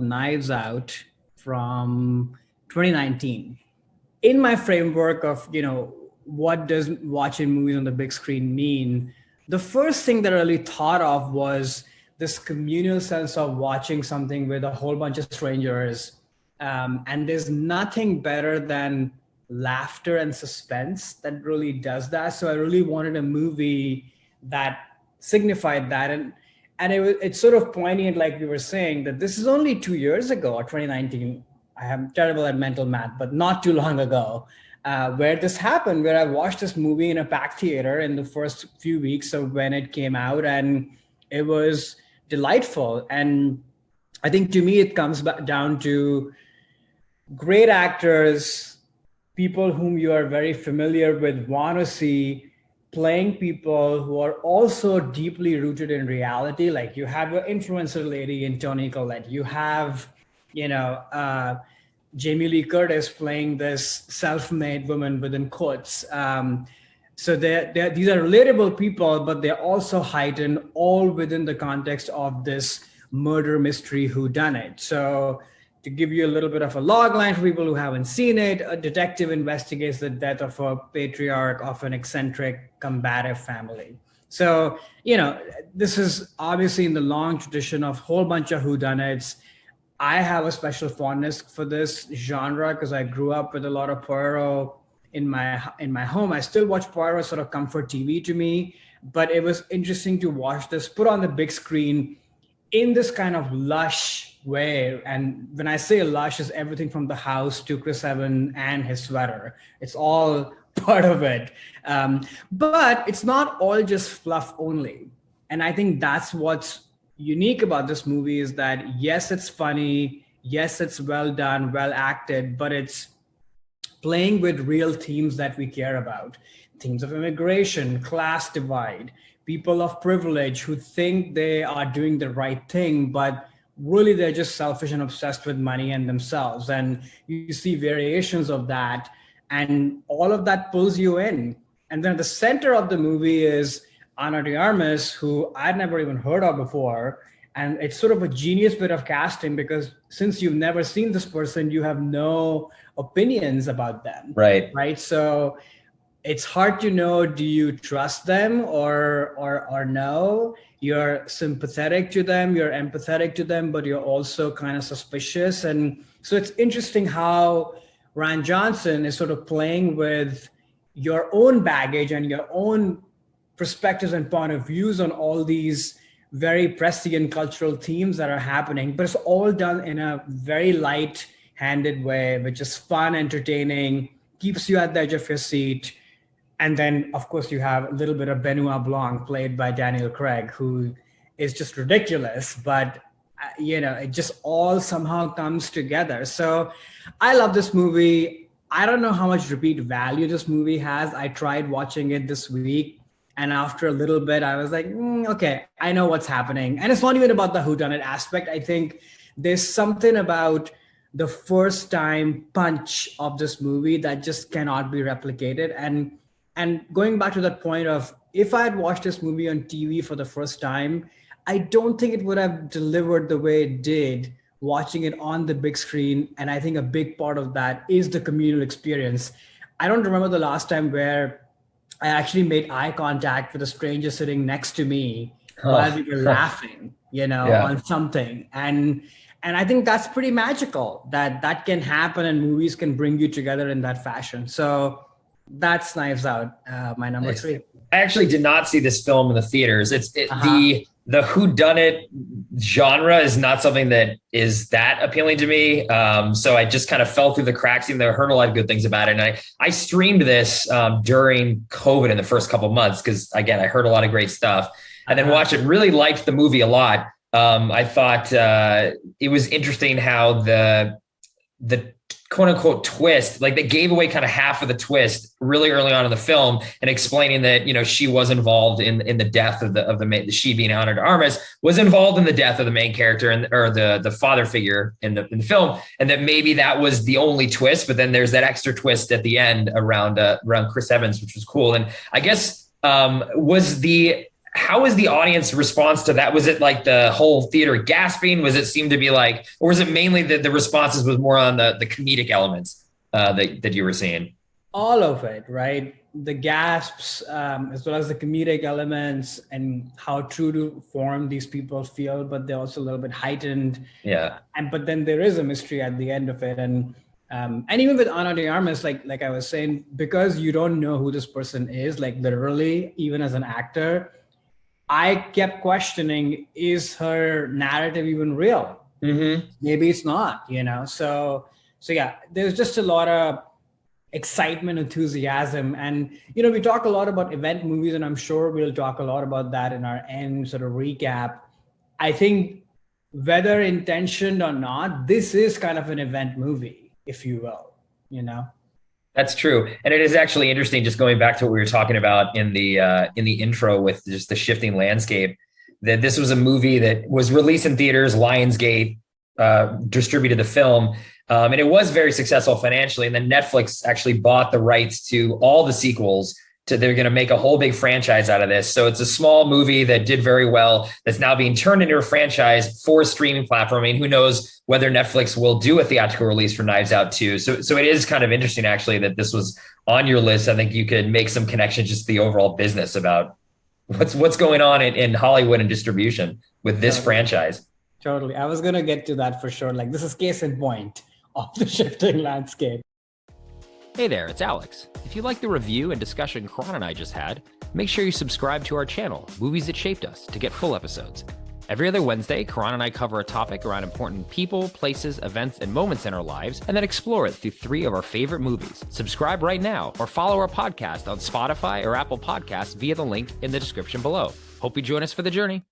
Knives Out from 2019. In my framework of, what does watching movies on the big screen mean? The first thing that I really thought of was this communal sense of watching something with a whole bunch of strangers. And there's nothing better than laughter and suspense that really does that. So I really wanted a movie that signified that. It's sort of poignant, like we were saying, that this is only 2 years ago, or 2019. I am terrible at mental math, but not too long ago, where this happened, where I watched this movie in a packed theater in the first few weeks of when it came out, and it was delightful. And I think to me, it comes back down to great actors, people whom you are very familiar with, want to see playing people who are also deeply rooted in reality. Like you have your influencer lady in Toni Collette, you have, Jamie Lee Curtis playing this self-made woman within quotes. So these are relatable people, but they're also heightened all within the context of this murder mystery whodunit. So to give you a little bit of a log line for people who haven't seen it, a detective investigates the death of a patriarch of an eccentric, combative family. So, this is obviously in the long tradition of a whole bunch of whodunits. I have a special fondness for this genre because I grew up with a lot of Poirot in my home. I still watch Poirot, sort of comfort TV to me, but it was interesting to watch this put on the big screen in this kind of lush way. And when I say lush, is everything from the house to Chris Evans and his sweater. It's all part of it. But it's not all just fluff only. And I think that's what's unique about this movie is that, yes, it's funny. Yes, it's well done, well acted, but it's playing with real themes that we care about. Themes of immigration, class divide, people of privilege who think they are doing the right thing, but really they're just selfish and obsessed with money and themselves. And you see variations of that, and all of that pulls you in. And then at the center of the movie is Ana de Armas, who I'd never even heard of before. And it's sort of a genius bit of casting because since you've never seen this person, you have no opinions about them. Right. So it's hard to know, do you trust them or no? You're sympathetic to them, you're empathetic to them, but you're also kind of suspicious. And so it's interesting how Rian Johnson is sort of playing with your own baggage and your own perspectives and point of views on all these very prescient cultural themes that are happening, but it's all done in a very light-handed way, which is fun, entertaining, keeps you at the edge of your seat. And then, of course, you have a little bit of Benoit Blanc played by Daniel Craig, who is just ridiculous, but it just all somehow comes together. So I love this movie. I don't know how much repeat value this movie has. I tried watching it this week, and after a little bit, I was like, okay, I know what's happening. And it's not even about the whodunit aspect. I think there's something about the first time punch of this movie that just cannot be replicated. And going back to that point of, if I had watched this movie on TV for the first time, I don't think it would have delivered the way it did watching it on the big screen. And I think a big part of that is the communal experience. I don't remember the last time where I actually made eye contact with a stranger sitting next to me while we were laughing, on something. And I think that's pretty magical that can happen, and movies can bring you together in that fashion. So that's Knives Out, my number 3. I actually did not see this film in the theaters. The whodunit genre is not something that is that appealing to me. So I just kind of fell through the cracks, even though I heard a lot of good things about it. And I streamed this during COVID in the first couple of months because, again, I heard a lot of great stuff. And then watched it, really liked the movie a lot. I thought it was interesting how the quote unquote twist, like they gave away kind of half of the twist really early on in the film, and explaining that, she was involved in the death of the she being Ana de Armas was involved in the death of the main character or the father figure in the film. And that maybe that was the only twist, but then there's that extra twist at the end around Chris Evans, which was cool. And I guess, was the How was the audience response to that? Was it like the whole theater gasping? Was it seem to be like, or was it mainly that the responses was more on the comedic elements that you were seeing? All of it, right? The gasps, as well as the comedic elements and how true to form these people feel, but they're also a little bit heightened. Yeah. But then there is a mystery at the end of it. And even with Ana de Armas, like I was saying, because you don't know who this person is, like literally, even as an actor, I kept questioning, is her narrative even real? Mm-hmm. Maybe it's not, you know? So yeah, there's just a lot of excitement, enthusiasm. And, you know, we talk a lot about event movies, and I'm sure we'll talk a lot about that in our end sort of recap. I think whether intentioned or not, this is kind of an event movie, if you will, you know? That's true. And it is actually interesting, just going back to what we were talking about in the intro with just the shifting landscape, that this was a movie that was released in theaters, Lionsgate distributed the film, and it was very successful financially. And then Netflix actually bought the rights to all the sequels. They're going to make a whole big franchise out of this. So it's a small movie that did very well that's now being turned into a franchise for a streaming platform. I mean, who knows whether Netflix will do a theatrical release for Knives Out 2. So it is kind of interesting, actually, that this was on your list. I think you could make some connections just to the overall business about what's going on in Hollywood and distribution with this franchise. Totally. I was going to get to that for sure. Like, this is case in point of the shifting landscape. Hey there, it's Alex. If you like the review and discussion Karan and I just had, make sure you subscribe to our channel, Movies That Shaped Us, to get full episodes. Every other Wednesday, Karan and I cover a topic around important people, places, events, and moments in our lives, and then explore it through 3 of our favorite movies. Subscribe right now, or follow our podcast on Spotify or Apple Podcasts via the link in the description below. Hope you join us for the journey.